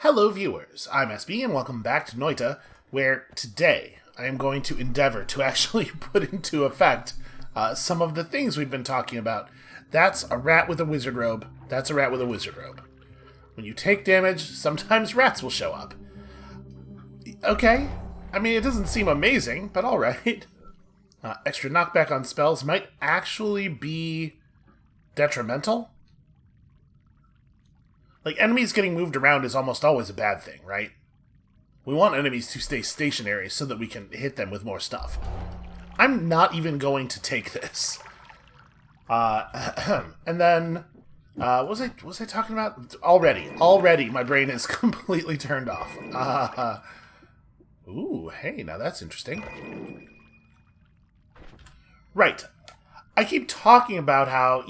Hello viewers, I'm SB and welcome back to Noita, where today I am going to endeavor to actually put into effect some of the things we've been talking about. That's a rat with a wizard robe. That's a rat with a wizard robe. When you take damage, sometimes rats will show up. Okay, I mean it doesn't seem amazing, but alright. Extra knockback on spells might actually be detrimental. Like, enemies getting moved around is almost always a bad thing, right? We want enemies to stay stationary so that we can hit them with more stuff. I'm not even going to take this. And then, what was I talking about? Already, my brain is completely turned off. Ooh, hey, now that's interesting. Right. I keep talking about how,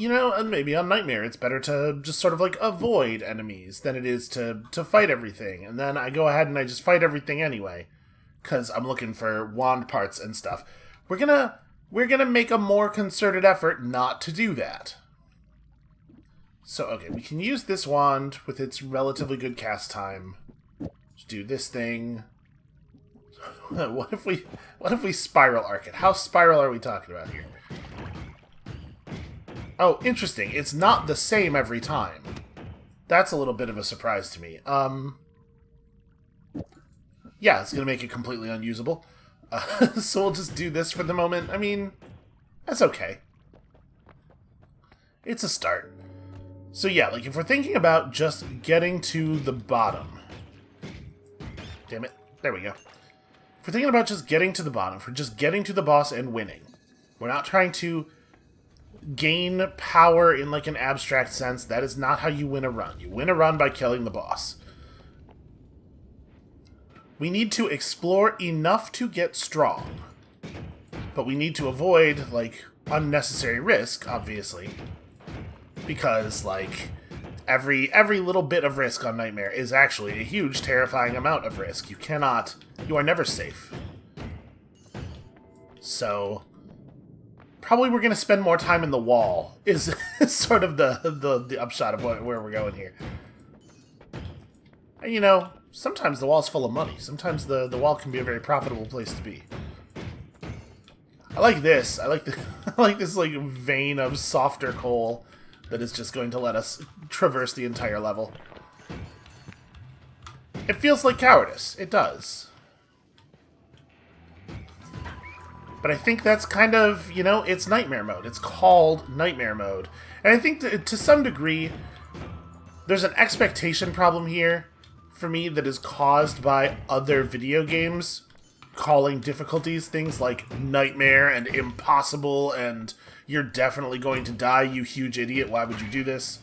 maybe on Nightmare it's better to just sort of like avoid enemies than it is to fight everything. And then I go ahead and I just fight everything anyway, because I'm looking for wand parts and stuff. We're gonna make a more concerted effort not to do that. So, okay, we can use this wand with its relatively good cast time. Just do this thing. What if we spiral arc it? How spiral are we talking about here? Oh, interesting. It's not the same every time. That's a little bit of a surprise to me. Yeah, it's going to make it completely unusable. So we'll just do this for the moment. I mean, that's okay. It's a start. So yeah, like if we're thinking about just getting to the bottom. Damn it. There we go. If we're thinking about just getting to the bottom, if we're just getting to the boss and winning, we're not trying to gain power in like an abstract sense. That is not how you win a run. You win a run by killing the boss. We need to explore enough to get strong. But we need to avoid, like, unnecessary risk, obviously. Because, like, every little bit of risk on Nightmare is actually a huge, terrifying amount of risk. You are never safe. So probably we're going to spend more time in the wall, is sort of the upshot of where we're going here. And, sometimes the wall's full of money. Sometimes the wall can be a very profitable place to be. I like this. I like this like vein of softer coal that is just going to let us traverse the entire level. It feels like cowardice. It does. But I think that's kind of, it's Nightmare mode. It's called Nightmare mode. And I think to some degree, there's an expectation problem here for me that is caused by other video games calling difficulties things like Nightmare and impossible and you're definitely going to die, you huge idiot, why would you do this?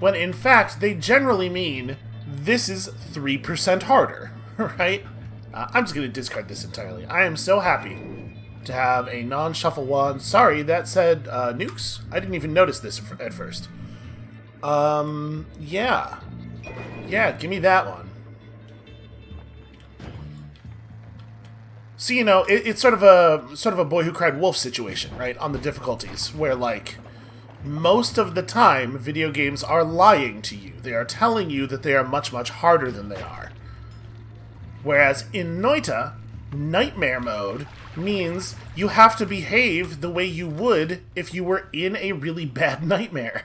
When in fact, they generally mean this is 3% harder, right? I'm just going to discard this entirely. I am so happy to have a non-shuffle wand. Sorry, that said nukes. I didn't even notice this at first. Yeah. Yeah, give me that one. So, it's sort of a Boy Who Cried Wolf situation, right? On the difficulties, where, like, most of the time, video games are lying to you. They are telling you that they are much, much harder than they are. Whereas in Noita, Nightmare mode means you have to behave the way you would if you were in a really bad nightmare.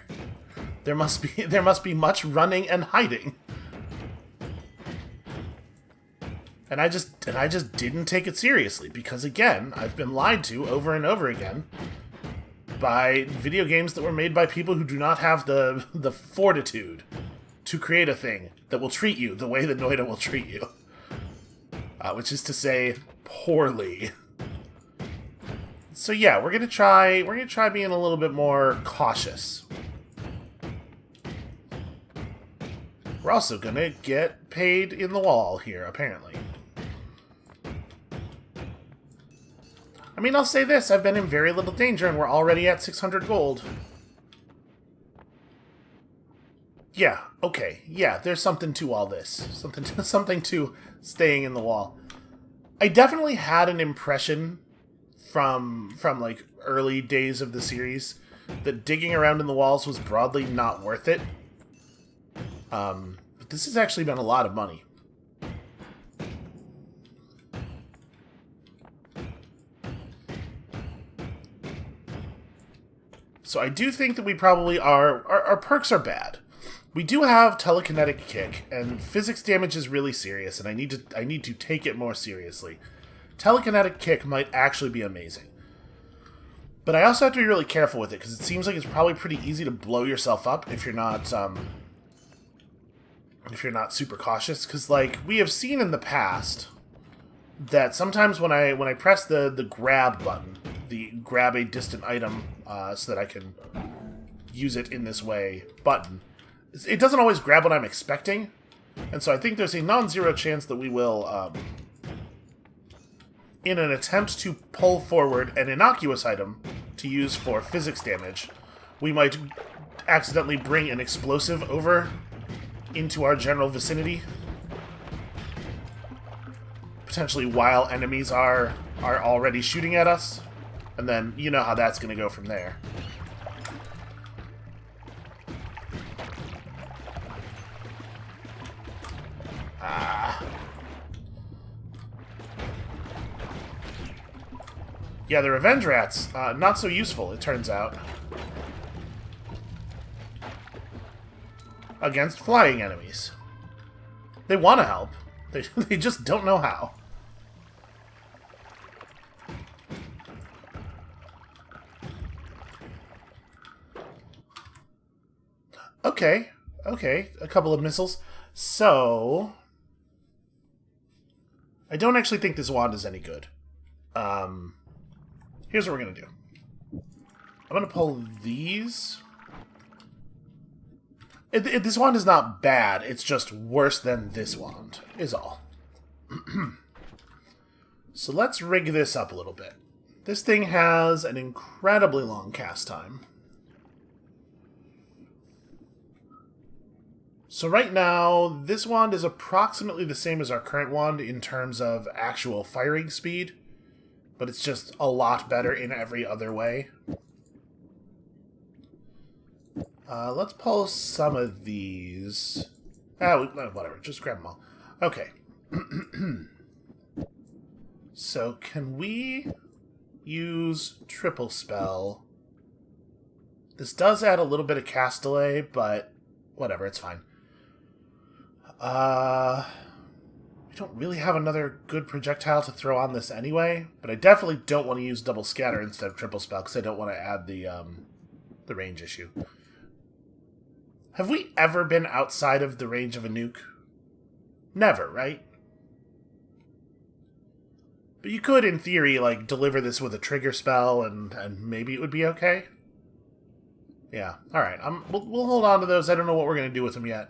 There must be much running and hiding. And I just didn't take it seriously because again, I've been lied to over and over again by video games that were made by people who do not have the fortitude to create a thing that will treat you the way that Noita will treat you. Which is to say, poorly. So yeah, we're gonna try being a little bit more cautious. We're also gonna get paid in the wall here, apparently. I mean, I'll say this, I've been in very little danger and we're already at 600 gold. Yeah, okay. Yeah, there's something to all this. Something to staying in the wall. I definitely had an impression from like early days of the series that digging around in the walls was broadly not worth it. But this has actually been a lot of money. So I do think that we probably are... Our perks are bad. We do have telekinetic kick, and physics damage is really serious, and I need to take it more seriously. Telekinetic kick might actually be amazing. But I also have to be really careful with it, because it seems like it's probably pretty easy to blow yourself up if you're not super cautious. Because, like, we have seen in the past that sometimes when I press the grab button, the grab a distant item so that I can use it in this way button, it doesn't always grab what I'm expecting. And so I think there's a non-zero chance that we will, in an attempt to pull forward an innocuous item to use for physics damage, we might accidentally bring an explosive over into our general vicinity. Potentially while enemies are already shooting at us. And then you know how that's going to go from there. Yeah, the revenge rats, not so useful, it turns out. Against flying enemies. They want to help. They just don't know how. Okay, a couple of missiles. So, I don't actually think this wand is any good. Here's what we're going to do. I'm going to pull these. This wand is not bad, it's just worse than this wand, is all. So let's rig this up a little bit. This thing has an incredibly long cast time. So right now, this wand is approximately the same as our current wand in terms of actual firing speed, but it's just a lot better in every other way. Let's pull some of these. Whatever, just grab them all. Okay. So, can we use triple spell? This does add a little bit of cast delay, but whatever, it's fine. We don't really have another good projectile to throw on this anyway, but I definitely don't want to use double scatter instead of triple spell because I don't want to add the range issue. Have we ever been outside of the range of a nuke? Never, right? But you could, in theory, like, deliver this with a trigger spell and maybe it would be okay? Yeah, alright. We'll hold on to those. I don't know what we're going to do with them yet.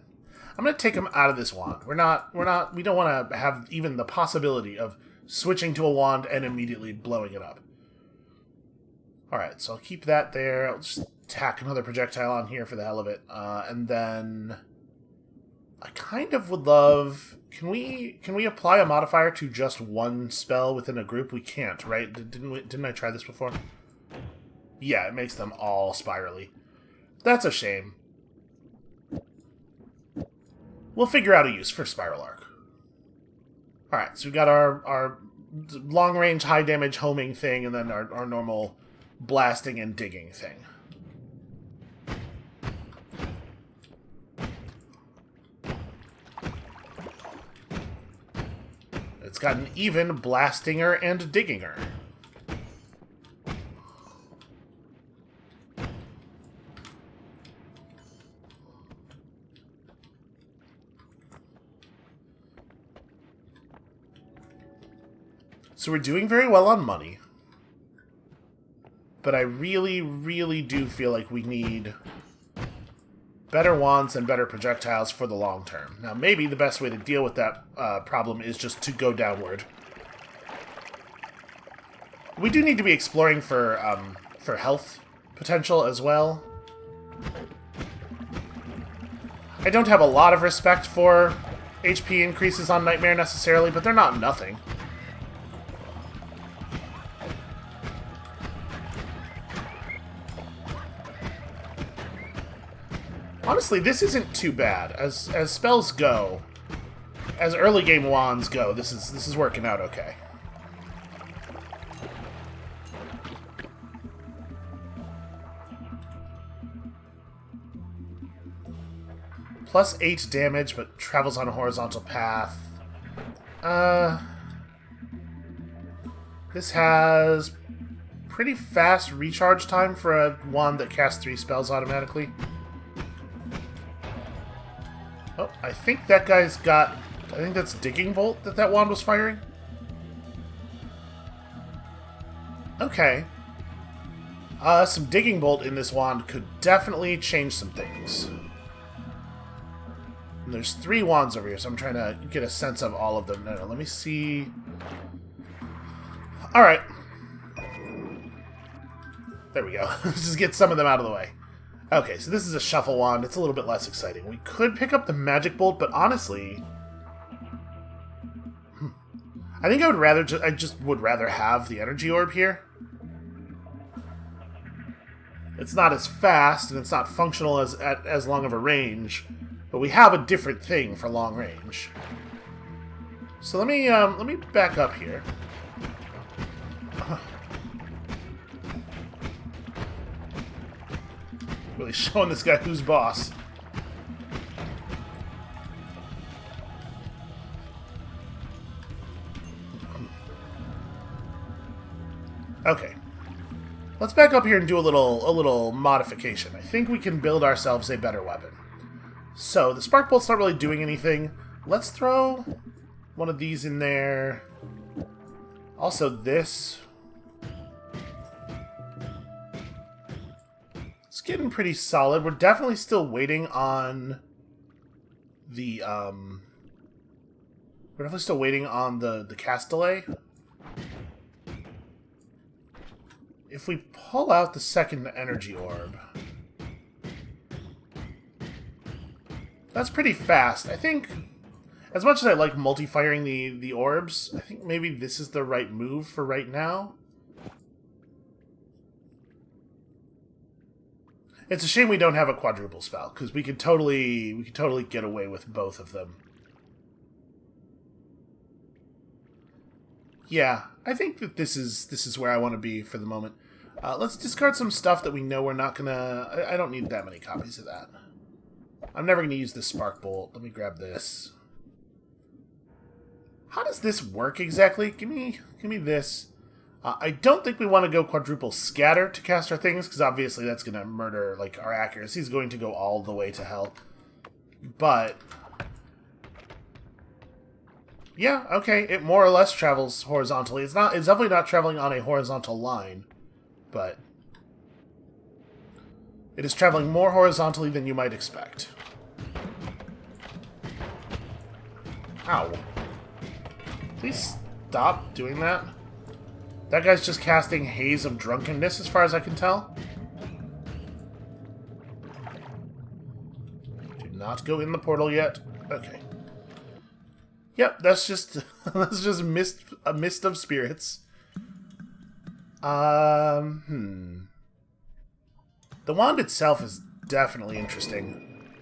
I'm going to take them out of this wand. We don't want to have even the possibility of switching to a wand and immediately blowing it up. Alright, so I'll keep that there. I'll just tack another projectile on here for the hell of it. And then I kind of would love... Can we apply a modifier to just one spell within a group? We can't, right? Didn't I try this before? Yeah, it makes them all spirally. That's a shame. We'll figure out a use for Spiral Arc. Alright, so we've got our long-range, high-damage homing thing, and then our normal blasting and digging thing. It's got an even blastinger and digginger. So we're doing very well on money. But I really, really do feel like we need better wands and better projectiles for the long term. Now, maybe the best way to deal with that problem is just to go downward. We do need to be exploring for health potential as well. I don't have a lot of respect for HP increases on Nightmare necessarily, but they're not nothing. honestly, this isn't too bad. As spells go, as early game wands go, this is working out okay. Plus 8 damage, but travels on a horizontal path. This has pretty fast recharge time for a wand that casts 3 spells automatically. Oh, I think that guy's got... I think that's Digging Bolt that wand was firing. Okay. Some Digging Bolt in this wand could definitely change some things. And there's 3 wands over here, so I'm trying to get a sense of all of them. No, let me see... Alright. There we go. Let's just get some of them out of the way. Okay, so this is a shuffle wand. It's a little bit less exciting. We could pick up the magic bolt, but honestly... I think I would rather would rather have the energy orb here. It's not as fast, and it's not functional at as long of a range, but we have a different thing for long range. So let me back up here. Really showing this guy who's boss. Okay. Let's back up here and do a little modification. I think we can build ourselves a better weapon. So, the spark bolt's not really doing anything. Let's throw one of these in there. Also this. It's getting pretty solid. We're definitely still waiting on the cast delay. If we pull out the second energy orb, that's pretty fast. I think, as much as I like multi-firing the orbs, I think maybe this is the right move for right now. It's a shame we don't have a quadruple spell, because we could totally get away with both of them. Yeah, I think that this is where I want to be for the moment. Let's discard some stuff that we know we're not gonna... I don't need that many copies of that. I'm never gonna use this spark bolt. Let me grab this. How does this work exactly? Give me this. I don't think we want to go quadruple scatter to cast our things, because obviously that's going to murder, like, our accuracy is going to go all the way to hell. But... yeah, okay, it more or less travels horizontally. It's definitely not traveling on a horizontal line, but it is traveling more horizontally than you might expect. Ow. Please stop doing that. That guy's just casting Haze of Drunkenness, as far as I can tell. Do not go in the portal yet. Okay. Yep, that's just that's just a mist of spirits. The wand itself is definitely interesting.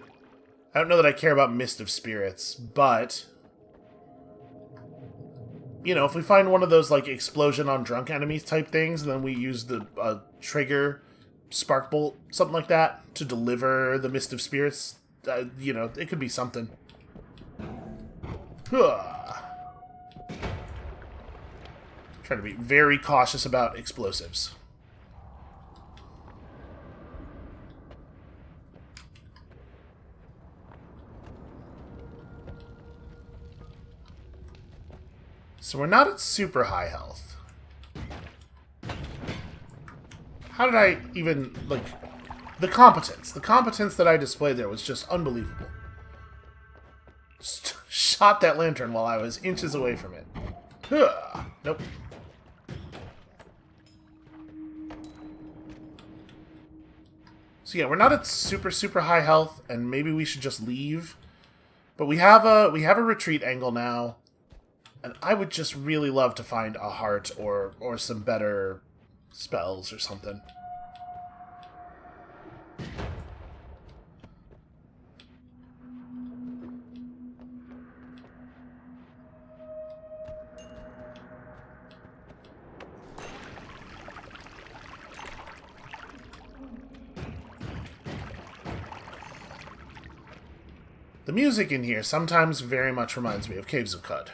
I don't know that I care about Mist of Spirits, but... you know, if we find one of those, like, explosion on drunk enemies type things, and then we use the trigger spark bolt, something like that, to deliver the Mist of Spirits, you know, it could be something. Trying to be very cautious about explosives. So we're not at super high health. How did I even, like, the competence that I displayed there was just unbelievable. Just shot that lantern while I was inches away from it. Nope. So yeah, we're not at super high health, and maybe we should just leave. But we have a retreat angle now. And I would just really love to find a heart or some better spells or something. The music in here sometimes very much reminds me of Caves of Cud.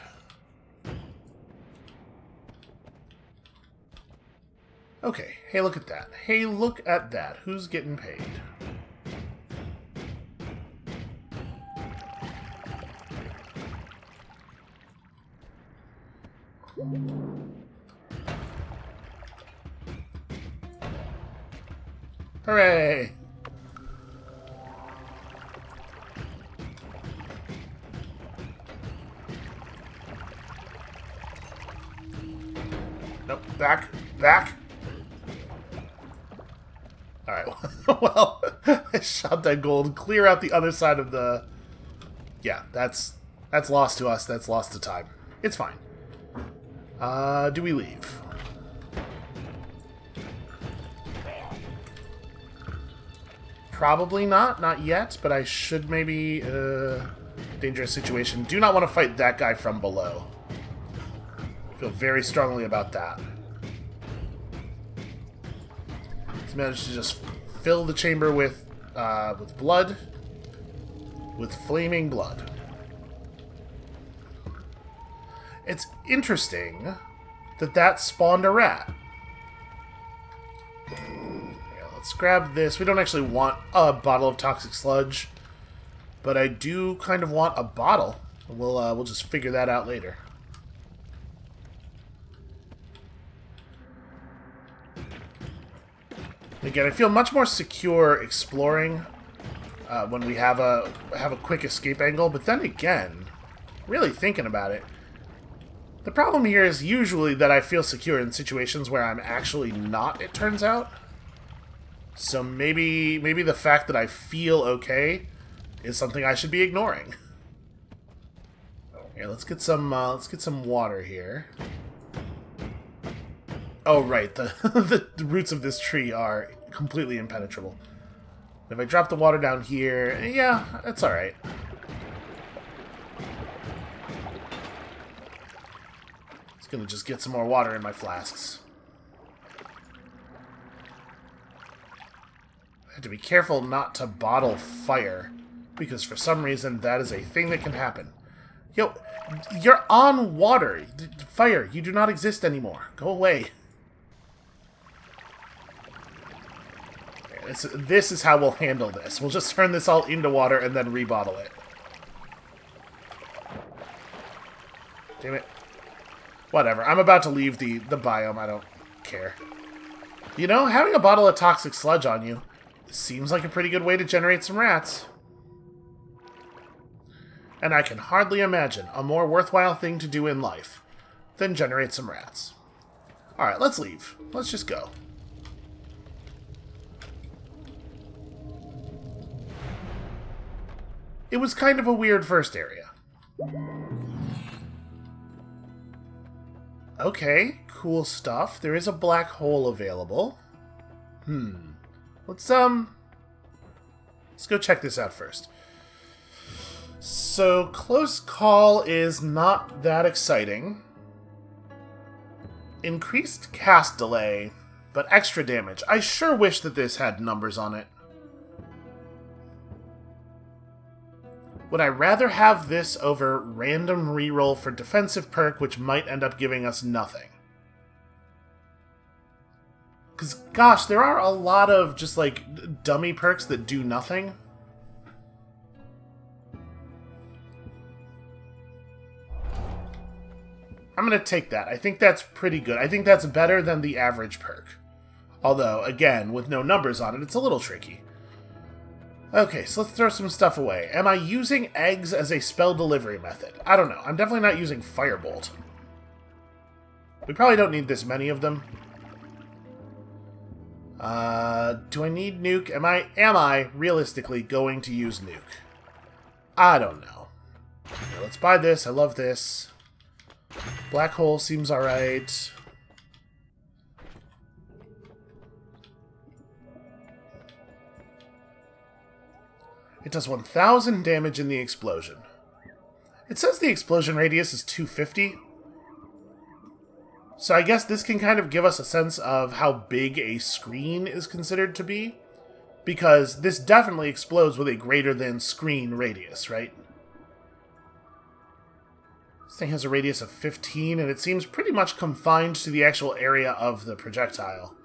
Okay, hey, look at that. Hey, look at that. Who's getting paid? Hooray! Nope, back, back! Alright, well, I shot that gold clear out the other side of the... Yeah, that's lost to us, that's lost to time. It's fine. Do we leave? Probably not yet, but I should maybe, dangerous situation. Do not want to fight that guy from below. Feel very strongly about that. He's managed to just fill the chamber with blood. With flaming blood. It's interesting that spawned a rat. Yeah, let's grab this. We don't actually want a bottle of toxic sludge, but I do kind of want a bottle. We'll just figure that out later. Again, I feel much more secure exploring when we have a quick escape angle, but then again, really thinking about it, the problem here is usually that I feel secure in situations where I'm actually not, it turns out. So maybe the fact that I feel okay is something I should be ignoring. Here, let's get some water here. Oh right, the roots of this tree are completely impenetrable. If I drop the water down here, yeah, that's alright. Gonna just get some more water in my flasks. I have to be careful not to bottle fire, because for some reason that is a thing that can happen. Yo, you're on water. Fire, you do not exist anymore. Go away. This is how we'll handle this. We'll just turn this all into water and then rebottle it. Damn it. Whatever, I'm about to leave the biome, I don't care. You know, having a bottle of toxic sludge on you seems like a pretty good way to generate some rats. And I can hardly imagine a more worthwhile thing to do in life than generate some rats. Alright, let's leave. Let's just go. It was kind of a weird first area. Okay, cool stuff. There is a black hole available. Let's go check this out first. So, close call is not that exciting. Increased cast delay, but extra damage. I sure wish that this had numbers on it. Would I rather have this over random reroll for defensive perk, which might end up giving us nothing? Because, gosh, there are a lot of just, like, dummy perks that do nothing. I'm going to take that. I think that's pretty good. I think that's better than the average perk. Although, again, with no numbers on it, it's a little tricky. Okay, so let's throw some stuff away. Am I using eggs as a spell delivery method? I don't know. I'm definitely not using Firebolt. We probably don't need this many of them. Do I need Nuke? Am I realistically going to use Nuke? I don't know. Okay, let's buy this. I love this. Black hole seems alright. It does 1,000 damage in the explosion. It says the explosion radius is 250. So I guess this can kind of give us a sense of how big a screen is considered to be. Because this definitely explodes with a greater than screen radius, right? This thing has a radius of 15, and it seems pretty much confined to the actual area of the projectile.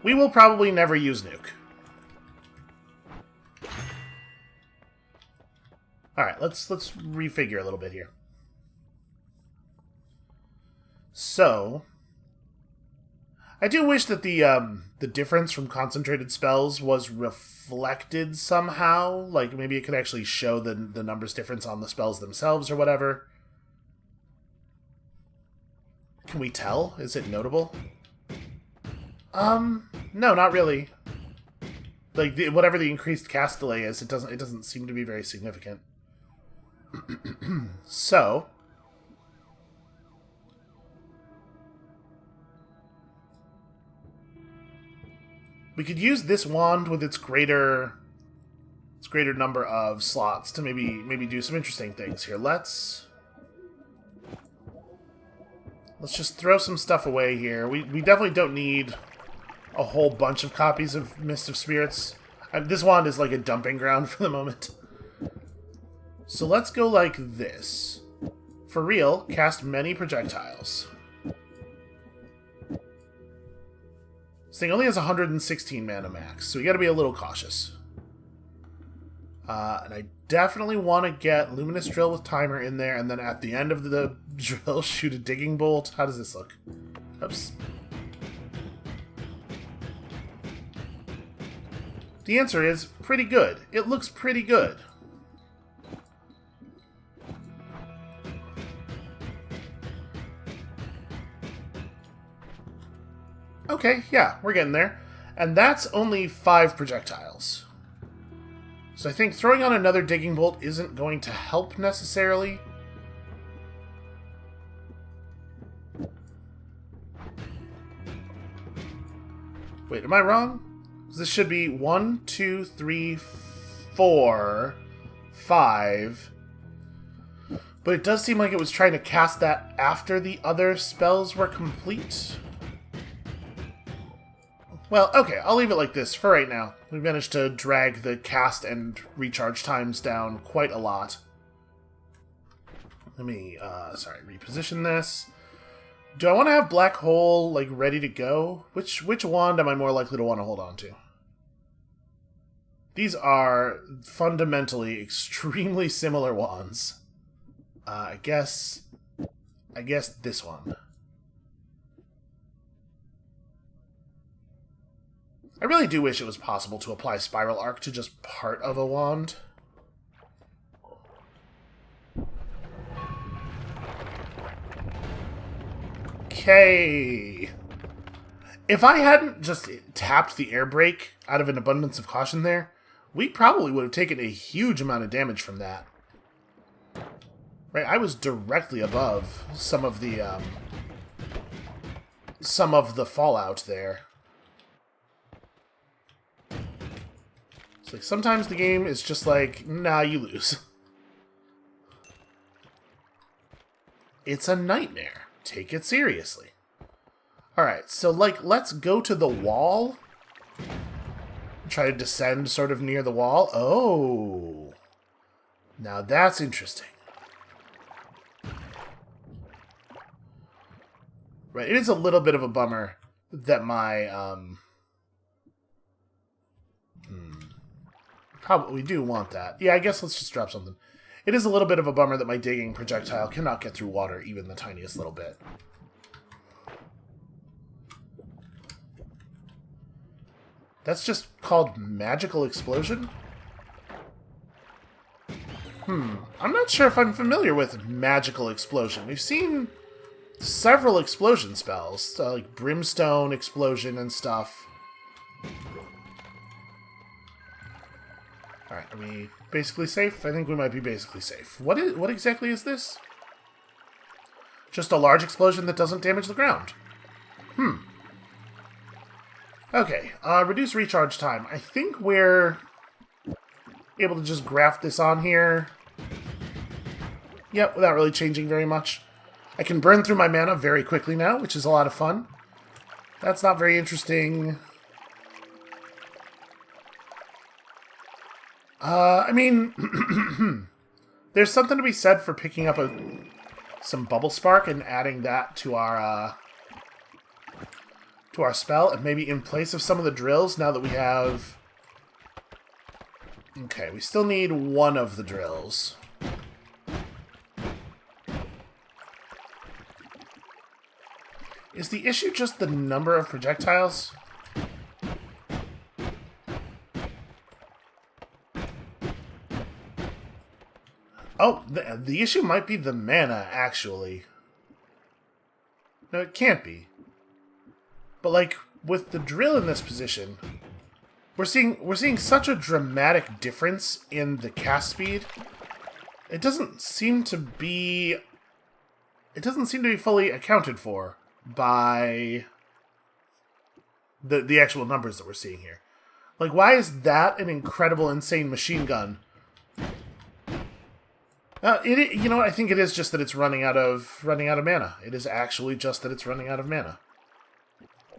We will probably never use nuke. Alright, let's refigure a little bit here. So, I do wish that the difference from concentrated spells was reflected somehow. Like, maybe it could actually show the numbers difference on the spells themselves or whatever. Can we tell? Is it notable? No, not really. Like, whatever the increased cast delay is, it doesn't seem to be very significant. So, we could use this wand with its greater number of slots to maybe do some interesting things here. Let's just throw some stuff away here. We definitely don't need a whole bunch of copies of Mist of Spirits. This wand is like a dumping ground for the moment. So let's go like this. For real, cast many projectiles. This thing only has 116 mana max, so you gotta be a little cautious. And I definitely want to get Luminous Drill with timer in there, and then at the end of the drill, shoot a digging bolt. How does this look? Oops. The answer is pretty good. It looks pretty good. Okay, yeah, we're getting there. And that's only 5 projectiles. So I think throwing on another digging bolt isn't going to help necessarily. Wait, am I wrong? This should be 1, 2, 3, 4, 5. But it does seem like it was trying to cast that after the other spells were complete. Well, okay, I'll leave it like this for right now. We've managed to drag the cast and recharge times down quite a lot. Let me, reposition this. Do I want to have Black Hole, like, ready to go? Which wand am I more likely to want to hold on to? These are fundamentally extremely similar wands. I guess this one. I really do wish it was possible to apply Spiral Arc to just part of a wand. Okay. If I hadn't just tapped the air brake out of an abundance of caution there, we probably would have taken a huge amount of damage from that. Right, I was directly above some of the fallout there. It's like sometimes the game is just like, nah, you lose. It's a nightmare. Take it seriously. Alright, so like, let's go to the wall. Try to descend sort of near the wall. Oh. Now that's interesting. Right, it is a little bit of a bummer that my, Probably, we do want that. Yeah, I guess let's just drop something. It is a little bit of a bummer that my digging projectile cannot get through water even the tiniest little bit. That's just called Magical Explosion? I'm not sure if I'm familiar with Magical Explosion. We've seen several explosion spells, like Brimstone Explosion and stuff. Alright, are we basically safe? I think we might be basically safe. What exactly is this? Just a large explosion that doesn't damage the ground. Okay, reduce recharge time. I think we're able to just graft this on here. Yep, without really changing very much. I can burn through my mana very quickly now, which is a lot of fun. That's not very interesting. I mean, there's something to be said for picking up some bubble spark and adding that to our spell, and maybe in place of some of the drills. Now that we have, okay, we still need one of the drills. Is the issue just the number of projectiles? Oh, the issue might be the mana, actually. No, it can't be. But, like, with the drill in this position, we're seeing such a dramatic difference in the cast speed. It doesn't seem to be fully accounted for by the actual numbers that we're seeing here. Like, why is that an incredible, insane machine gun? You know what? I think it is just that it's running out of mana. It is actually just that it's running out of mana.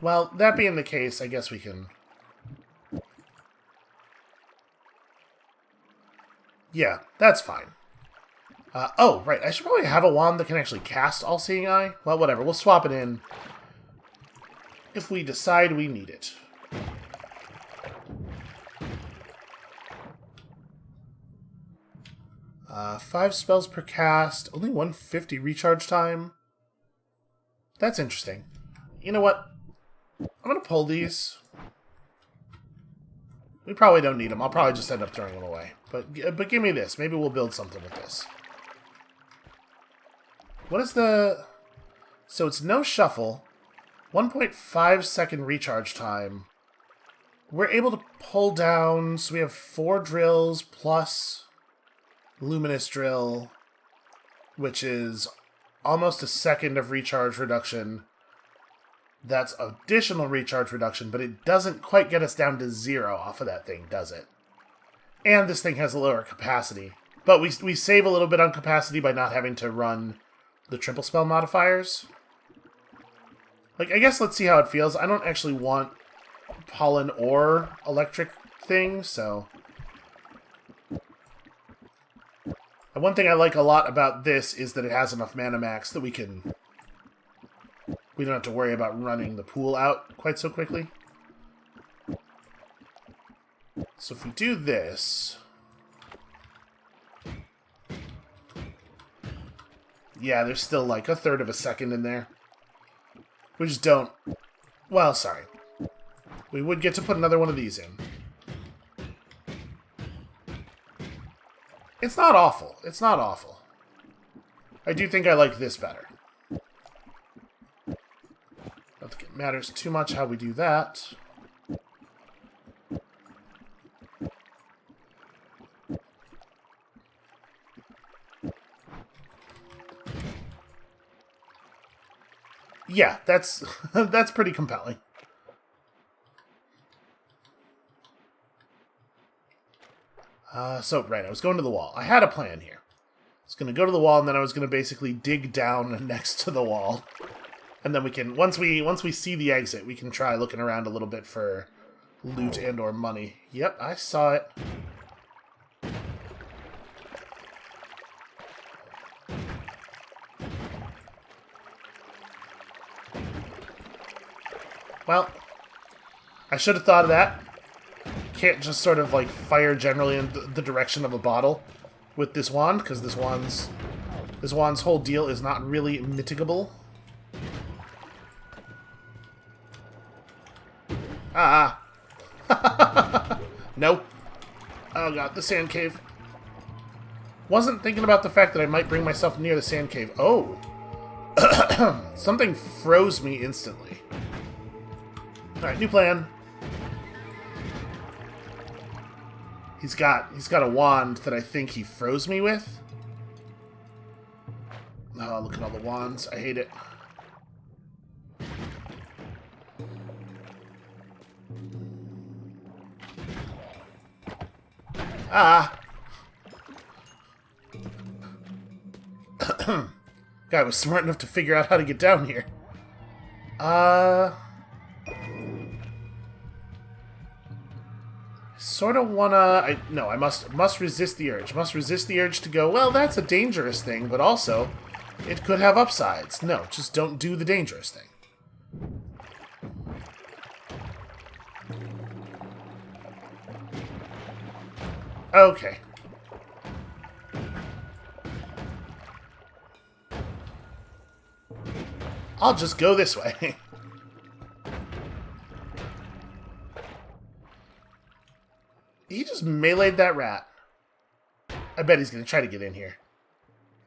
Well, that being the case, I guess we can. Yeah, that's fine. Oh, right. I should probably have a wand that can actually cast All-Seeing Eye. Well, whatever. We'll swap it in if we decide we need it. Five spells per cast. Only 150 recharge time. That's interesting. You know what? I'm going to pull these. We probably don't need them. I'll probably just end up throwing them away. But give me this. Maybe we'll build something with this. What is the... So it's no shuffle. 1.5 second recharge time. We're able to pull down... So we have 4 drills plus Luminous Drill, which is almost a second of recharge reduction. That's additional recharge reduction, but it doesn't quite get us down to 0 off of that thing, does it? And this thing has a lower capacity. But we save a little bit on capacity by not having to run the triple spell modifiers. Like, I guess let's see how it feels. I don't actually want pollen or electric thing, so... One thing I like a lot about this is that it has enough mana max that we don't have to worry about running the pool out quite so quickly. So if we do this... Yeah, there's still like a third of a second in there. We just don't... Well, sorry. We would get to put another one of these in. It's not awful. It's not awful. I do think I like this better. Not think it matters too much how we do that. Yeah, that's that's pretty compelling. So, right, I was going to the wall. I had a plan here. I was going to go to the wall, and then I was going to basically dig down next to the wall. And then we can, once we see the exit, we can try looking around a little bit for loot and or money. Yep, I saw it. Well, I should have thought of that. Can't just sort of like fire generally in the direction of a bottle with this wand, because this wand's whole deal is not really mitigable. Nope. Oh god, the sand cave. Wasn't thinking about the fact that I might bring myself near the sand cave. Oh. Something froze me instantly. Alright, new plan. He's got a wand that I think he froze me with. Oh, look at all the wands. I hate it. Ah! Guy was smart enough to figure out how to get down here. Sort of wanna... No, I must resist the urge. Must resist the urge to go, well, that's a dangerous thing, but also, it could have upsides. No, just don't do the dangerous thing. Okay. I'll just go this way. He just meleeed that rat. I bet he's gonna try to get in here.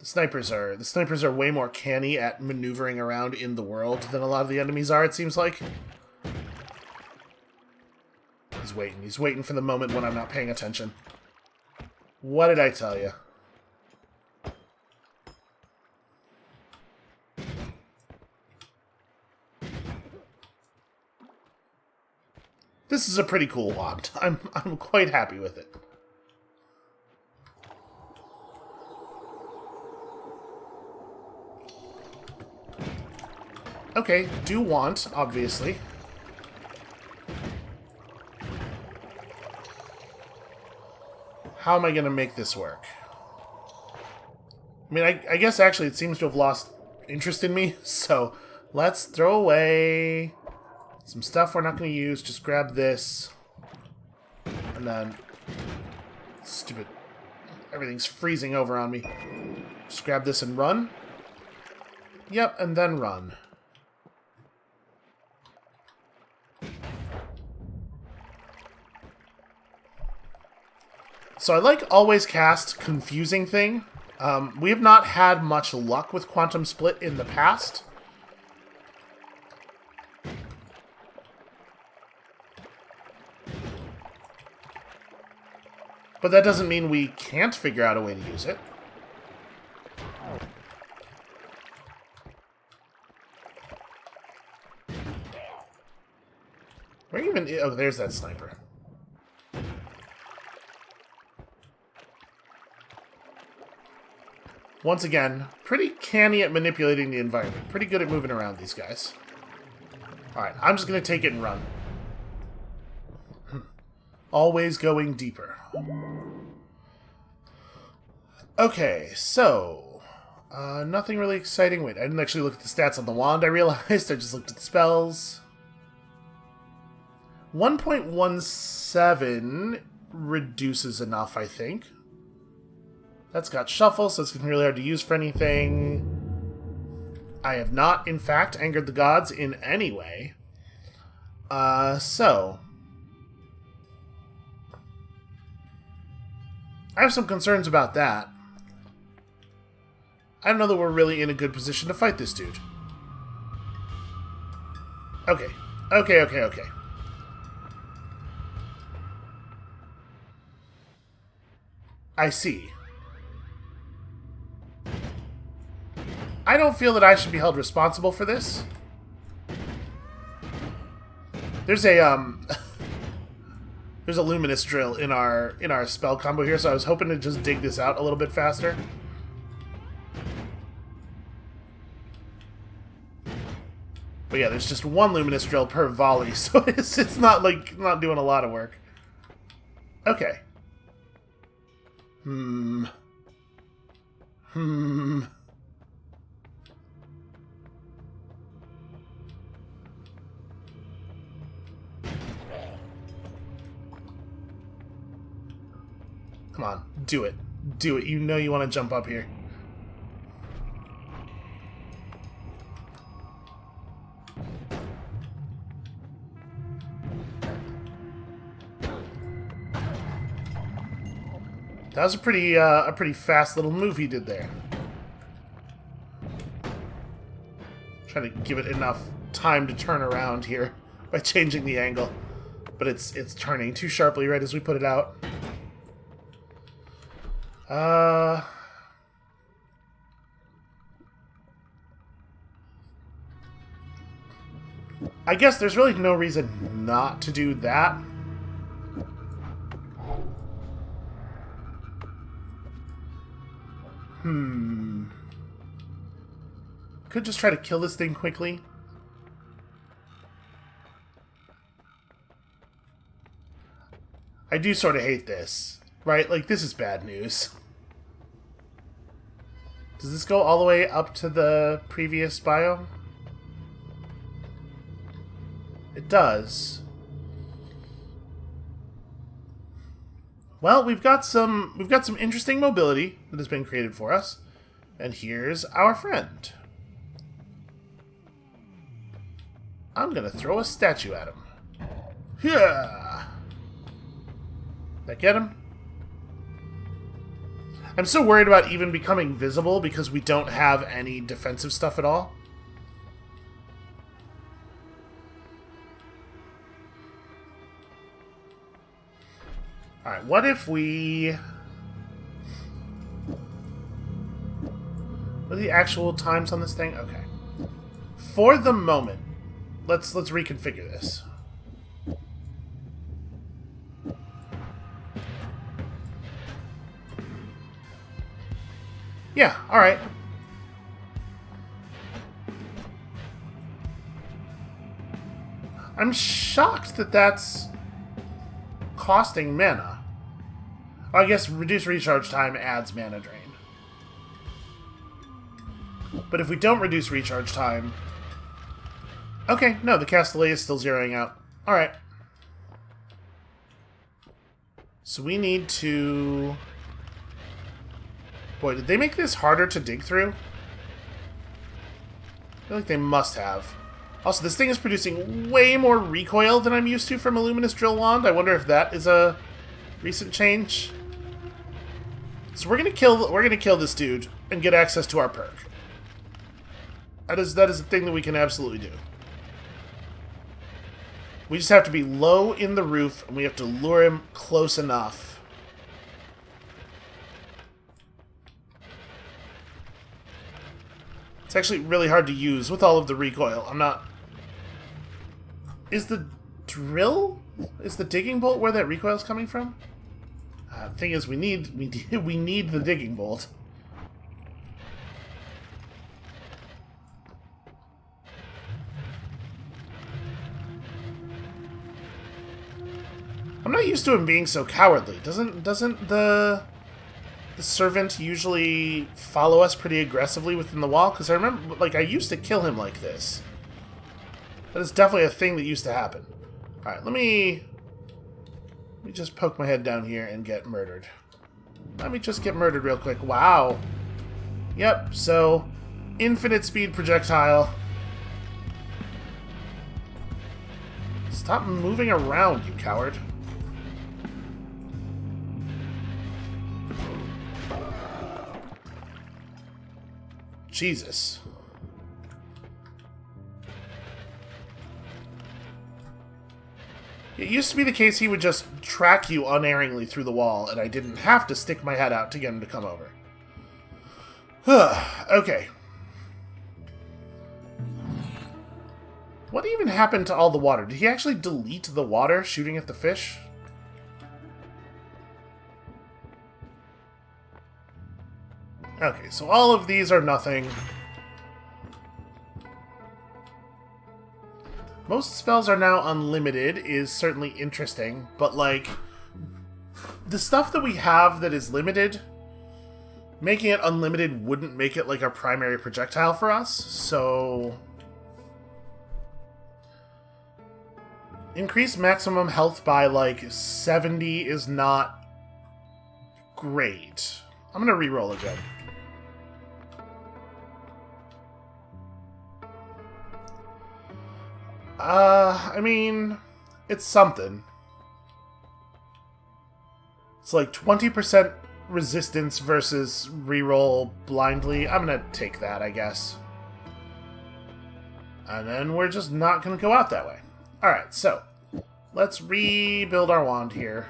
The snipers are way more canny at maneuvering around in the world than a lot of the enemies are, it seems like. He's waiting for the moment when I'm not paying attention. What did I tell you? This is a pretty cool wand. I'm quite happy with it. Okay, do want, obviously. How am I going to make this work? I mean, I guess actually it seems to have lost interest in me, so let's throw away some stuff we're not going to use. Just grab this. And then... Stupid. Everything's freezing over on me. Just grab this and run. Yep, and then run. So I like always cast confusing thing. We have not had much luck with Quantum Split in the past. But that doesn't mean we can't figure out a way to use it. Where even... Oh, there's that sniper. Once again, pretty canny at manipulating the environment. Pretty good at moving around, these guys. Alright, I'm just going to take it and run. Always going deeper. Okay, so... nothing really exciting. Wait, I didn't actually look at the stats on the wand, I realized. I just looked at the spells. 1.17 reduces enough, I think. That's got shuffle, so it's really hard to use for anything. I have not, in fact, angered the gods in any way. So... I have some concerns about that. I don't know that we're really in a good position to fight this dude. Okay. Okay. I see. I don't feel that I should be held responsible for this. There's a there's a luminous drill in our spell combo here, so I was hoping to just dig this out a little bit faster. But yeah, there's just one luminous drill per volley, so it's not like not doing a lot of work. Okay. Come on, do it. Do it. You know you want to jump up here. That was a pretty fast little move he did there. Trying to give it enough time to turn around here by changing the angle, but it's turning too sharply right as we put it out. I guess there's really no reason not to do that. Could just try to kill this thing quickly. I do sort of hate this, right? Like, this is bad news. Does this go all the way up to the previous biome? It does. Well, we've got some interesting mobility that has been created for us. And here's our friend. I'm gonna throw a statue at him. Yeah. That get him? I'm so worried about even becoming visible because we don't have any defensive stuff at all. Alright, what if we... What are the actual times on this thing? Okay. For the moment, let's reconfigure this. Yeah, alright. I'm shocked that that's costing mana. I guess reduced recharge time adds mana drain. But if we don't reduce recharge time... Okay, no, the Castellet is still zeroing out. Alright. So we need to... Boy, did they make this harder to dig through? I feel like they must have. Also, this thing is producing way more recoil than I'm used to from a Luminous Drill Wand. I wonder if that is a recent change. So we're gonna kill this dude and get access to our perk. That is a thing that we can absolutely do. We just have to be low in the roof, and we have to lure him close enough. It's actually really hard to use with all of the recoil. I'm not... Is the drill? Is the digging bolt where that recoil is coming from? The thing is, we need the digging bolt. I'm not used to him being so cowardly. Doesn't the servant usually follow us pretty aggressively within the wall? Because I remember, like, I used to kill him like this. That is definitely a thing that used to happen. Alright, let me just poke my head down here and get murdered. Let me just get murdered real quick. Wow. Yep, so infinite speed projectile. Stop moving around, you coward. Jesus. It used to be the case he would just track you unerringly through the wall, and I didn't have to stick my head out to get him to come over. Okay. What even happened to all the water? Did he actually delete the water shooting at the fish? Okay, so all of these are nothing. Most spells are now unlimited is certainly interesting, but, like, the stuff that we have that is limited, making it unlimited wouldn't make it, like, a primary projectile for us, so... Increase maximum health by, like, 70 is not great. I'm gonna re-roll again. I mean, it's something. It's like 20% resistance versus reroll blindly. I'm gonna take that, I guess. And then we're just not gonna go out that way. Alright, so let's rebuild our wand here.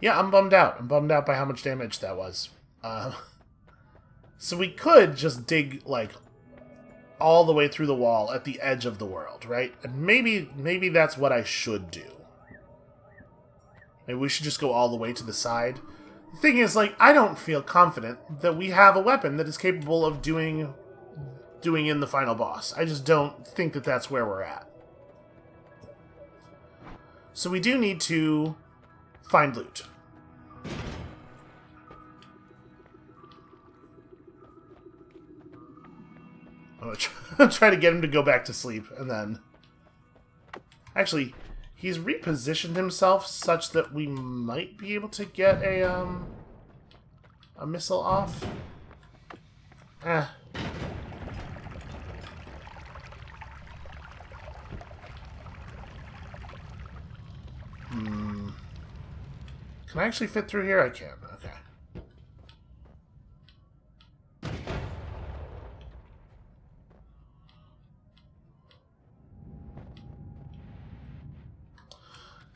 Yeah, I'm bummed out. I'm bummed out by how much damage that was. So we could just dig, like, all the way through the wall at the edge of the world, right? And maybe that's what I should do. Maybe we should just go all the way to the side. The thing is, like, I don't feel confident that we have a weapon that is capable of doing in the final boss. I just don't think that that's where we're at. So we do need to find loot. I'm gonna try to get him to go back to sleep, and then... Actually, he's repositioned himself such that we might be able to get a missile off. Eh. Can I actually fit through here? I can. Okay.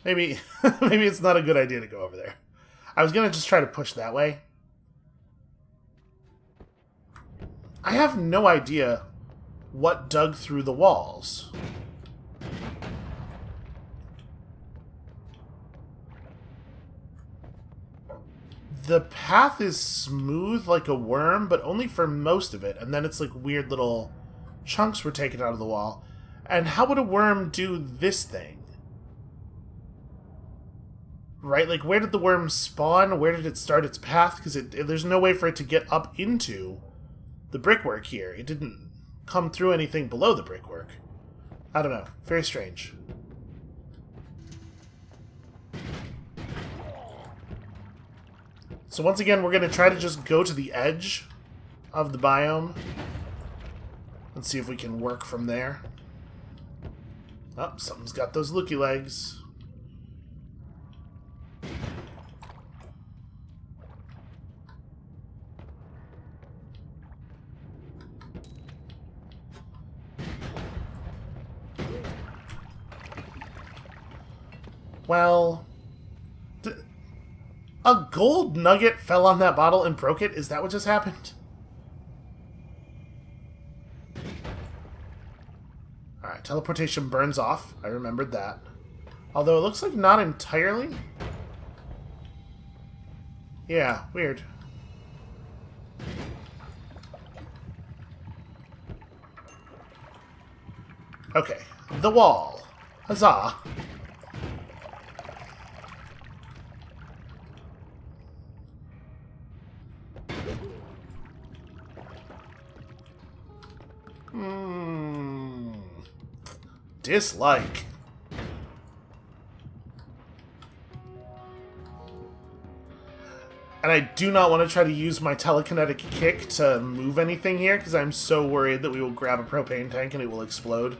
Maybe it's not a good idea to go over there. I was gonna just try to push that way. I have no idea what dug through the walls. The path is smooth like a worm, but only for most of it, and then it's like weird little chunks were taken out of the wall. And how would a worm do this thing? Right? Like, where did the worm spawn? Where did it start its path? Because there's no way for it to get up into the brickwork here. It didn't come through anything below the brickwork. I don't know. Very strange. So once again, we're going to try to just go to the edge of the biome and see if we can work from there. Oh, something's got those looky legs. Well, a gold nugget fell on that bottle and broke it? Is that what just happened? Alright, teleportation burns off. I remembered that. Although it looks like not entirely. Yeah, weird. Okay, the wall. Huzzah. Dislike. And I do not want to try to use my telekinetic kick to move anything here, because I'm so worried that we will grab a propane tank and it will explode.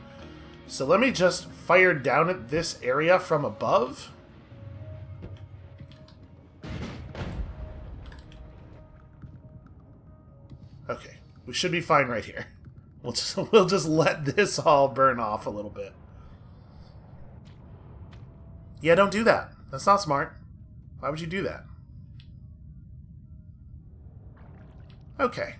So let me just fire down at this area from above. Okay, we should be fine right here. We'll just let this all burn off a little bit. Yeah, don't do that. That's not smart. Why would you do that? Okay.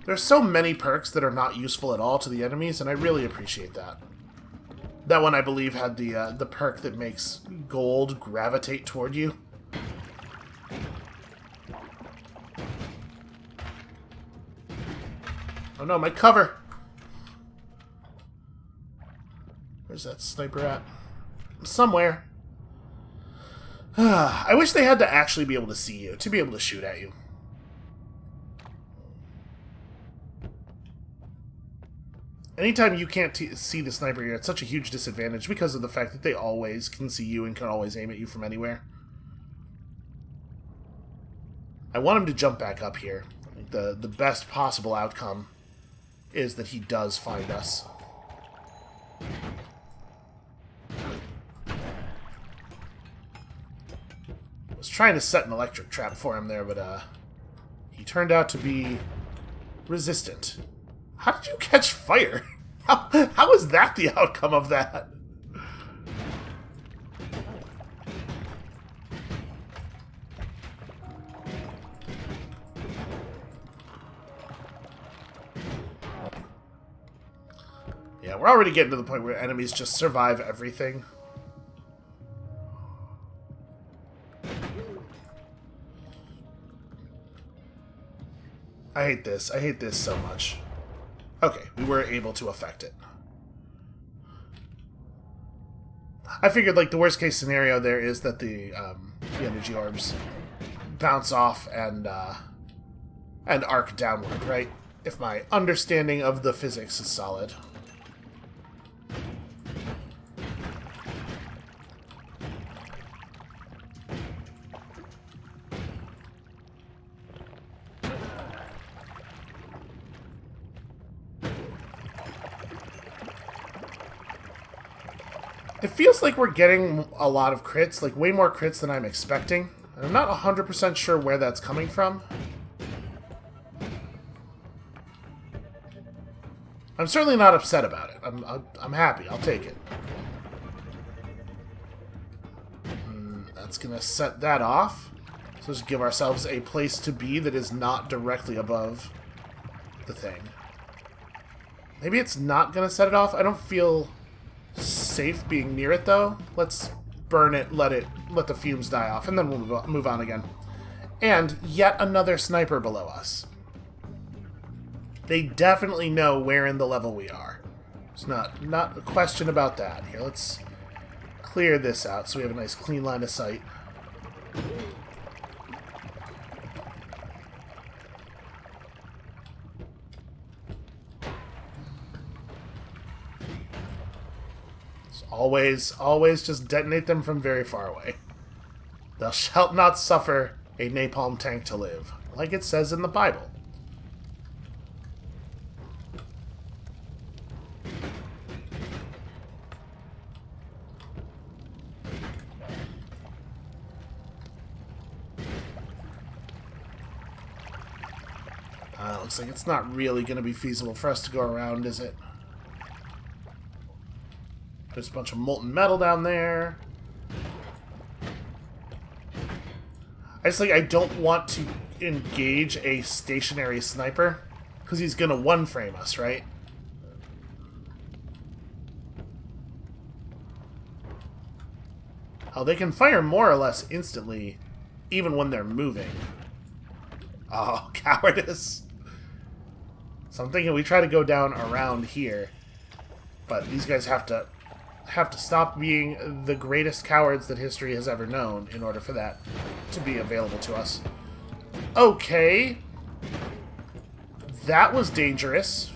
There's so many perks that are not useful at all to the enemies, and I really appreciate that. That one, I believe, had the perk that makes gold gravitate toward you. Oh no, my cover! Where's that sniper at? Somewhere. I wish they had to actually be able to see you, to be able to shoot at you. Anytime you can't see the sniper, you're at such a huge disadvantage because of the fact that they always can see you and can always aim at you from anywhere. I want him to jump back up here. The best possible outcome is that he does find us. I was trying to set an electric trap for him there, but he turned out to be resistant. How did you catch fire? How is that the outcome of that? Yeah, we're already getting to the point where enemies just survive everything. I hate this. I hate this so much. Okay, we were able to affect it. I figured, like, the worst case scenario there is that the energy orbs bounce off and arc downward, right? If my understanding of the physics is solid. It feels like we're getting a lot of crits, like way more crits than I'm expecting. And I'm not 100% sure where that's coming from. I'm certainly not upset about it. I'm happy. I'll take it. That's going to set that off. So just give ourselves a place to be that is not directly above the thing. Maybe it's not going to set it off. I don't feel safe being near it, though. Let's burn it, let the fumes die off, and then we'll move on again. And yet another sniper below us. They definitely know where in the level we are. There's not a question about that. Here, let's clear this out so we have a nice clean line of sight. Always just detonate them from very far away. Thou shalt not suffer a napalm tank to live, like it says in the Bible. Looks like it's not really going to be feasible for us to go around, is it? There's a bunch of molten metal down there. I don't want to engage a stationary sniper, because he's going to one-frame us, right? Oh, they can fire more or less instantly, even when they're moving. Oh, cowardice. So I'm thinking we try to go down around here, but these guys have to stop being the greatest cowards that history has ever known in order for that to be available to us. Okay. That was dangerous.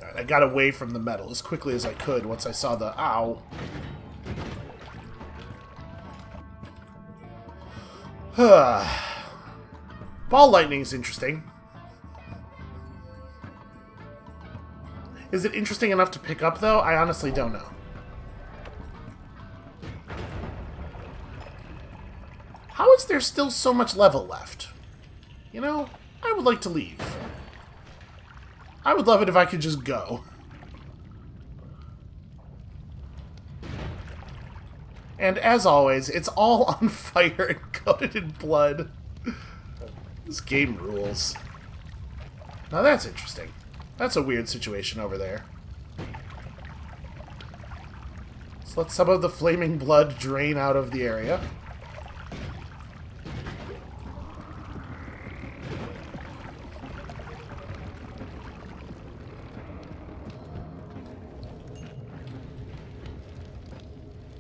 Alright, I got away from the metal as quickly as I could once I saw the... Ow. Ball lightning is interesting. Is it interesting enough to pick up, though? I honestly don't know. How is there still so much level left? You know, I would like to leave. I would love it if I could just go. And as always, it's all on fire and coated in blood. This game rules. Now that's interesting. That's a weird situation over there. Let's let some of the flaming blood drain out of the area.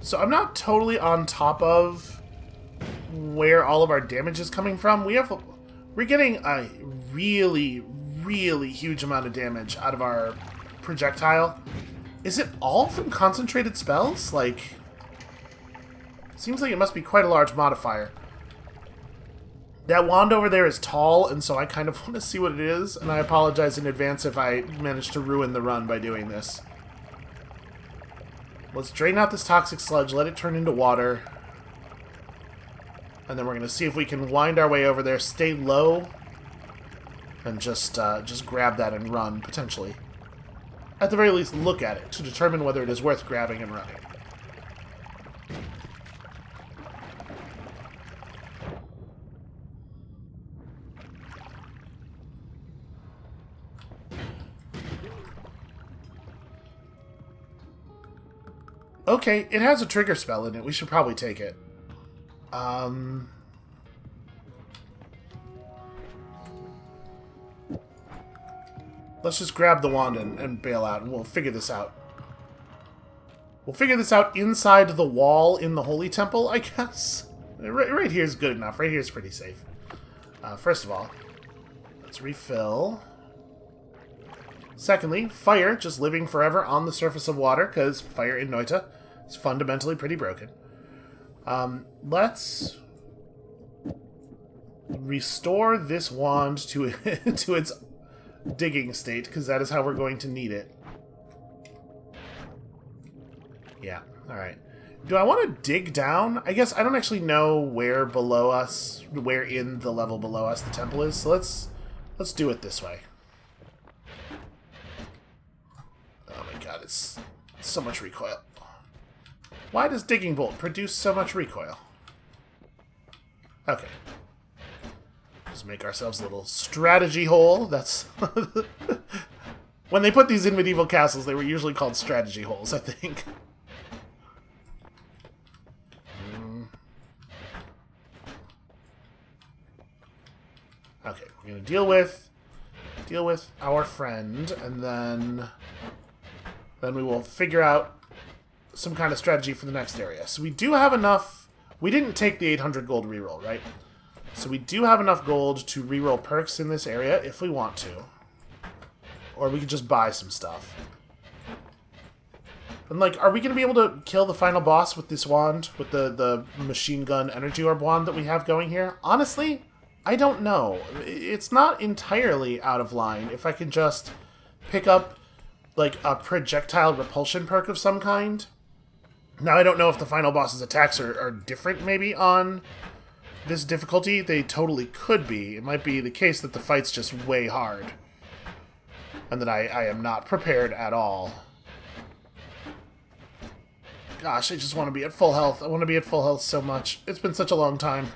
So I'm not totally on top of where all of our damage is coming from. We're getting a really, really huge amount of damage out of our projectile. Is it all from concentrated spells? Like, seems like it must be quite a large modifier. That wand over there is tall, and so I kind of want to see what it is, and I apologize in advance if I manage to ruin the run by doing this. Let's drain out this toxic sludge, let it turn into water. And then we're going to see if we can wind our way over there, stay low, and just grab that and run, potentially. At the very least, look at it to determine whether it is worth grabbing and running. Okay, it has a trigger spell in it. We should probably take it. Let's just grab the wand and bail out, and we'll figure this out. We'll figure this out inside the wall in the Holy Temple, I guess. Right here is good enough. Right here is pretty safe. First of all, let's refill. Secondly, fire just living forever on the surface of water, because fire in Noita is fundamentally pretty broken. Let's restore this wand to to its digging state, because that is how we're going to need it. Yeah, alright. Do I want to dig down? I guess I don't actually know where below us, where in the level below us the temple is, so let's do it this way. Oh my god, it's so much recoil. Why does Digging Bolt produce so much recoil? Okay. Just make ourselves a little strategy hole. That's... When they put these in medieval castles, they were usually called strategy holes, I think. Okay, we're gonna deal with our friend, and then we will figure out some kind of strategy for the next area. So we do have enough. We didn't take the 800 gold reroll, right? So we do have enough gold to reroll perks in this area if we want to, or we could just buy some stuff. And like, are we gonna be able to kill the final boss with this wand, with the machine gun energy orb wand that we have going here? Honestly, I don't know. It's not entirely out of line if I can just pick up, like, a projectile repulsion perk of some kind. Now, I don't know if the final boss's attacks are different, maybe, on this difficulty. They totally could be. It might be the case that the fight's just way hard, and that I am not prepared at all. Gosh, I just want to be at full health. I want to be at full health so much. It's been such a long time.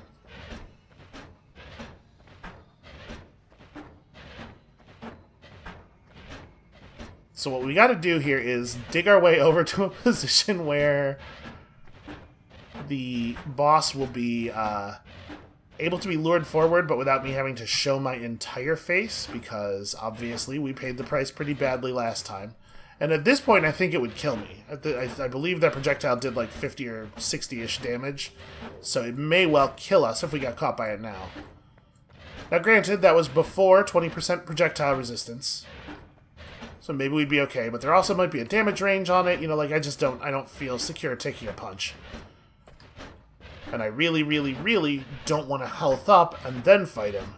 So what we got to do here is dig our way over to a position where the boss will be able to be lured forward, but without me having to show my entire face, because obviously we paid the price pretty badly last time. And at this point, I think it would kill me. I believe that projectile did like 50 or 60-ish damage, so it may well kill us if we got caught by it now. Now granted, that was before 20% projectile resistance. So maybe we'd be okay, but there also might be a damage range on it. You know, like, I don't feel secure taking a punch. And I really, really, really don't want to health up and then fight him.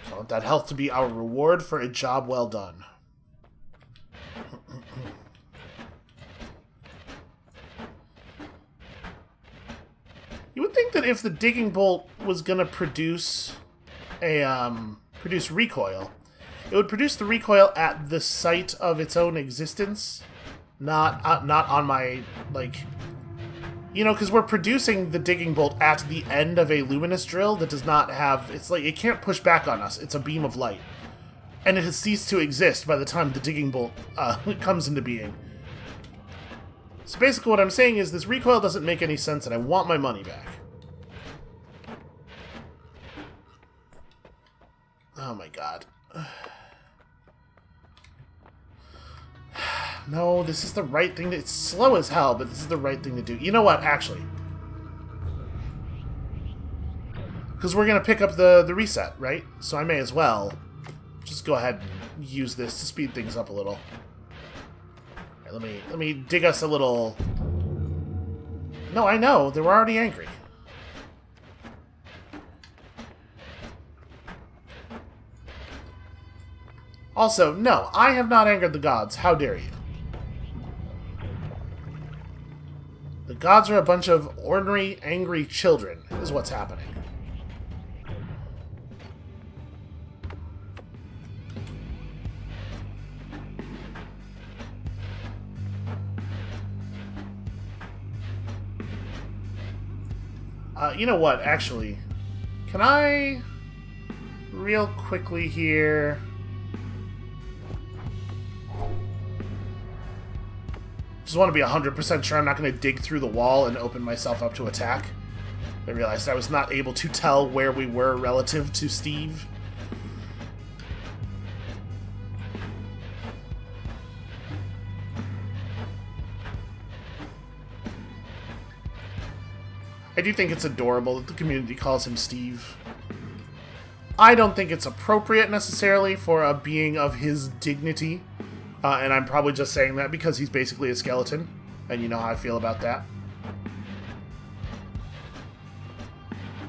So I want that health to be our reward for a job well done. You would think that if the Digging Bolt was gonna produce recoil, it would produce the recoil at the site of its own existence, not on my, like, you know, because we're producing the Digging Bolt at the end of a luminous drill that does not have, it's like, it can't push back on us. It's a beam of light. And it has ceased to exist by the time the Digging Bolt comes into being. So basically what I'm saying is this recoil doesn't make any sense and I want my money back. Oh my god. No, this is the right thing to... It's slow as hell, but this is the right thing to do. You know what, actually. Because we're going to pick up the reset, right? So I may as well just go ahead and use this to speed things up a little. All right, let me dig us a little... No, I know. They were already angry. Also, no, I have not angered the gods. How dare you? The gods are a bunch of ornery, angry children, is what's happening. You know what, actually? Can I... real quickly here... Just want to be 100% sure I'm not going to dig through the wall and open myself up to attack. I realized I was not able to tell where we were relative to Steve. I do think it's adorable that the community calls him Steve. I don't think it's appropriate necessarily for a being of his dignity. And I'm probably just saying that because he's basically a skeleton. And you know how I feel about that.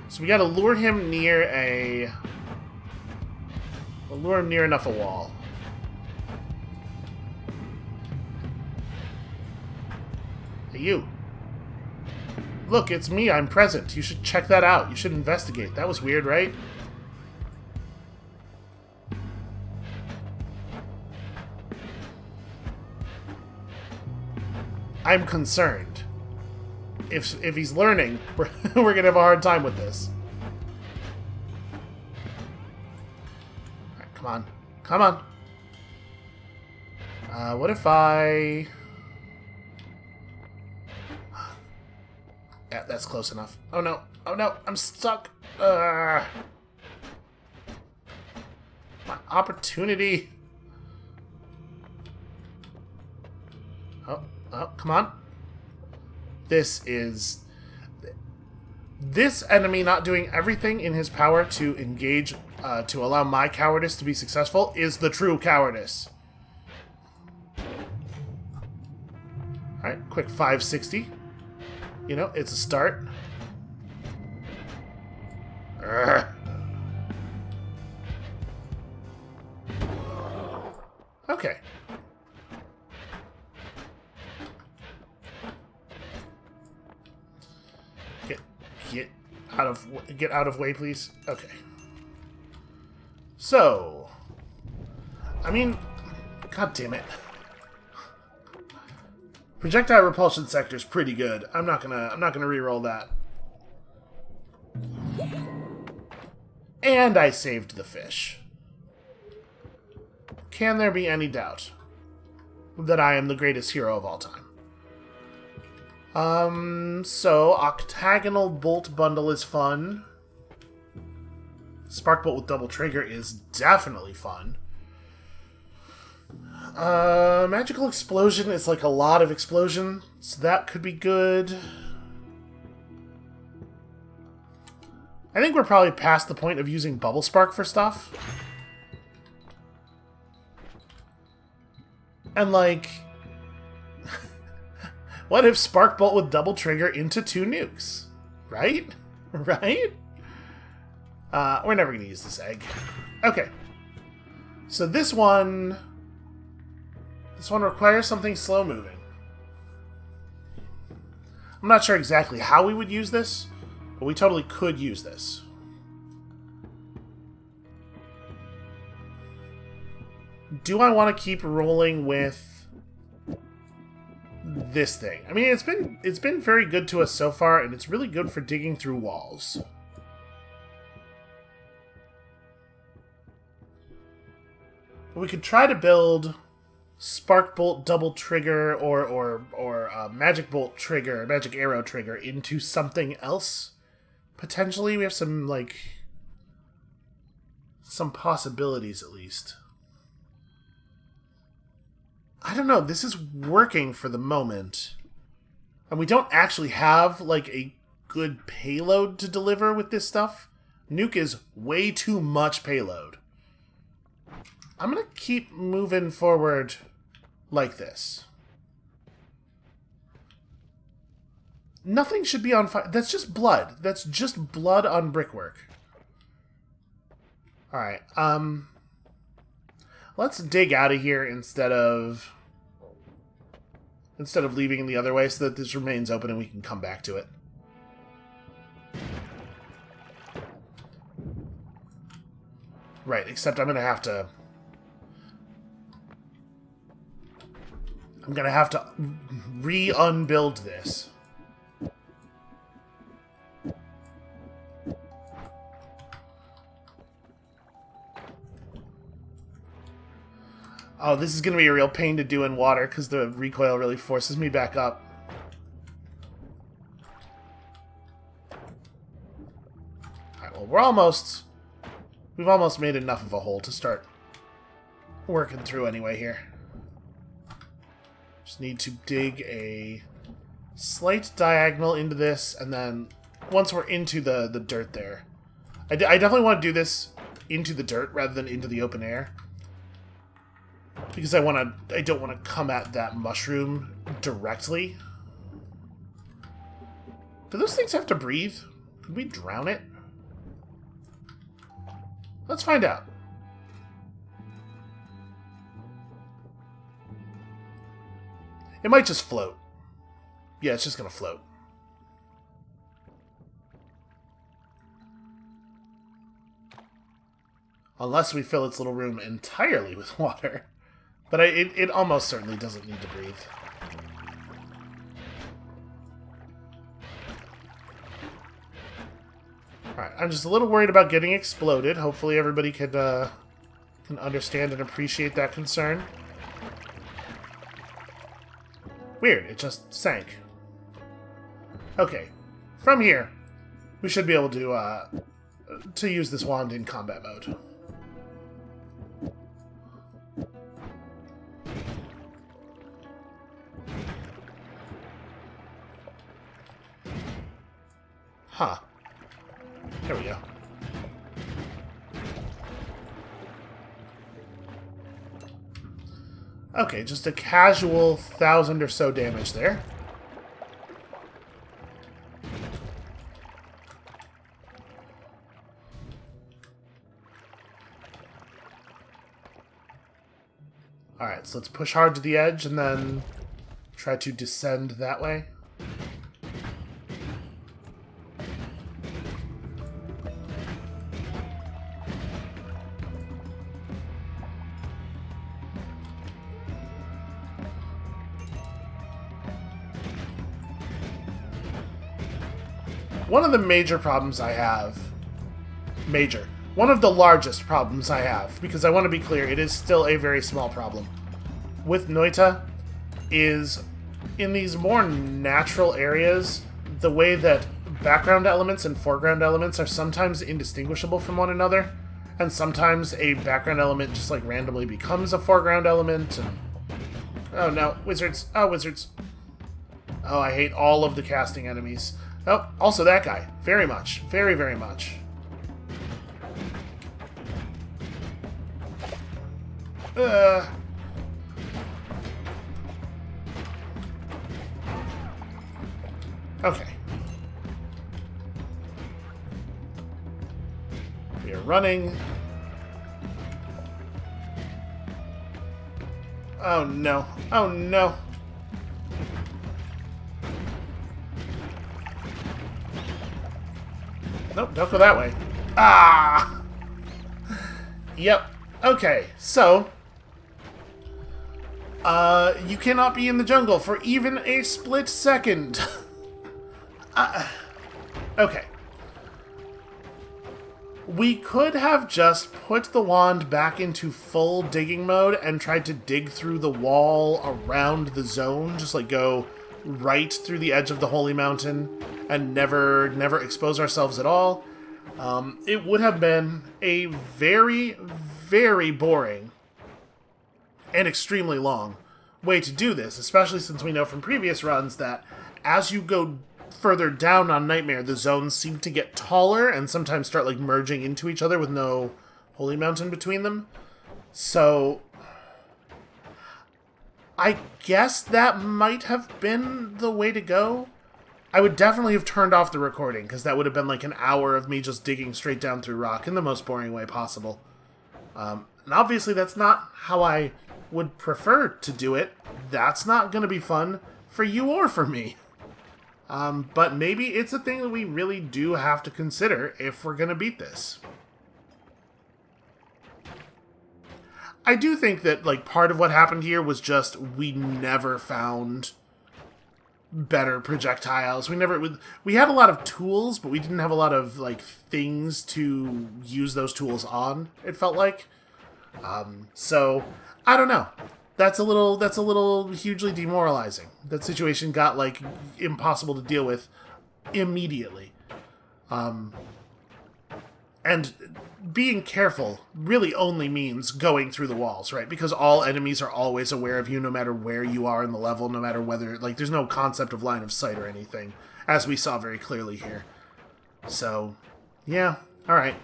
So we gotta lure him near a... We'll lure him near enough a wall. Hey, you. Look, it's me. I'm present. You should check that out. You should investigate. That was weird, right? I'm concerned. If he's learning, we're gonna have a hard time with this. Alright, come on. Come on. What if I... Yeah, that's close enough. Oh no. Oh no, I'm stuck. My opportunity. Oh, come on. This enemy not doing everything in his power to engage, to allow my cowardice to be successful is the true cowardice. Alright, quick 560. You know, it's a start. Urgh. Okay. Get out of way, please. Okay. So, I mean, god damn it. Projectile repulsion sector's pretty good. I'm not gonna re-roll that. And I saved the fish. Can there be any doubt that I am the greatest hero of all time? So octagonal bolt bundle is fun. Spark bolt with double trigger is definitely fun. Magical explosion is like a lot of explosion, so that could be good. I think we're probably past the point of using bubble spark for stuff. And like... What if Spark Bolt with double trigger into 2 nukes? Right? Right? We're never going to use this egg. Okay. So this one requires something slow moving. I'm not sure exactly how we would use this, but we totally could use this. Do I want to keep rolling with this thing? I mean, it's been very good to us so far, and it's really good for digging through walls. But we could try to build Spark Bolt double trigger or Magic Bolt trigger, Magic Arrow trigger into something else. Potentially, we have some possibilities at least. I don't know, this is working for the moment. And we don't actually have, like, a good payload to deliver with this stuff. Nuke is way too much payload. I'm gonna keep moving forward like this. Nothing should be on fire. That's just blood. That's just blood on brickwork. Alright, let's dig out of here instead of leaving the other way so that this remains open and we can come back to it. Right, except I'm gonna have to re-unbuild this. Oh, this is going to be a real pain to do in water because the recoil really forces me back up. Alright, well, we've almost made enough of a hole to start working through anyway here. Just need to dig a slight diagonal into this, and then once we're into the dirt there, I definitely want to do this into the dirt rather than into the open air, because I don't want to come at that mushroom directly. Do those things have to breathe? Could we drown it? Let's find out. It might just float. Yeah, it's just gonna float. Unless we fill its little room entirely with water. But it almost certainly doesn't need to breathe. Alright, I'm just a little worried about getting exploded. Hopefully everybody can understand and appreciate that concern. Weird, it just sank. Okay, from here, we should be able to use this wand in combat mode. Huh. There we go. Okay, just a casual 1,000 or so damage there. Alright, so let's push hard to the edge and then try to descend that way. One of the major problems I have, one of the largest problems I have, because I want to be clear, it is still a very small problem, with Noita, is in these more natural areas, the way that background elements and foreground elements are sometimes indistinguishable from one another, and sometimes a background element just like randomly becomes a foreground element, and... Oh no, wizards. Oh, wizards. Oh, I hate all of the casting enemies. Oh, also that guy. Very much. Very, very much. Okay. We are running. Oh no. Oh no. Nope, don't go that way. Ah! Yep. Okay, so... you cannot be in the jungle for even a split second. Okay. We could have just put the wand back into full digging mode and tried to dig through the wall around the zone, just like go right through the edge of the holy mountain and never expose ourselves at all. It would have been a very, very boring and extremely long way to do this, especially since we know from previous runs that as you go further down on Nightmare, the zones seem to get taller and sometimes start like merging into each other with no holy mountain between them. So I guess that might have been the way to go. I would definitely have turned off the recording, because that would have been like an hour of me just digging straight down through rock in the most boring way possible. And obviously that's not how I would prefer to do it. That's not going to be fun for you or for me. But maybe it's a thing that we really do have to consider if we're going to beat this. I do think that like part of what happened here was just we never found better projectiles. We had a lot of tools, but we didn't have a lot of like things to use those tools on, it felt like. So I don't know. That's a little hugely demoralizing. That situation got like impossible to deal with immediately. And being careful really only means going through the walls, right? Because all enemies are always aware of you no matter where you are in the level, no matter whether, like, there's no concept of line of sight or anything, as we saw very clearly here. So, yeah, alright.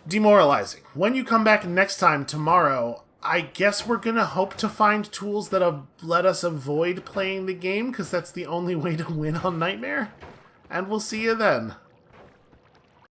Demoralizing. When you come back next time, tomorrow, I guess we're gonna hope to find tools that let us avoid playing the game, because that's the only way to win on Nightmare. And we'll see you then.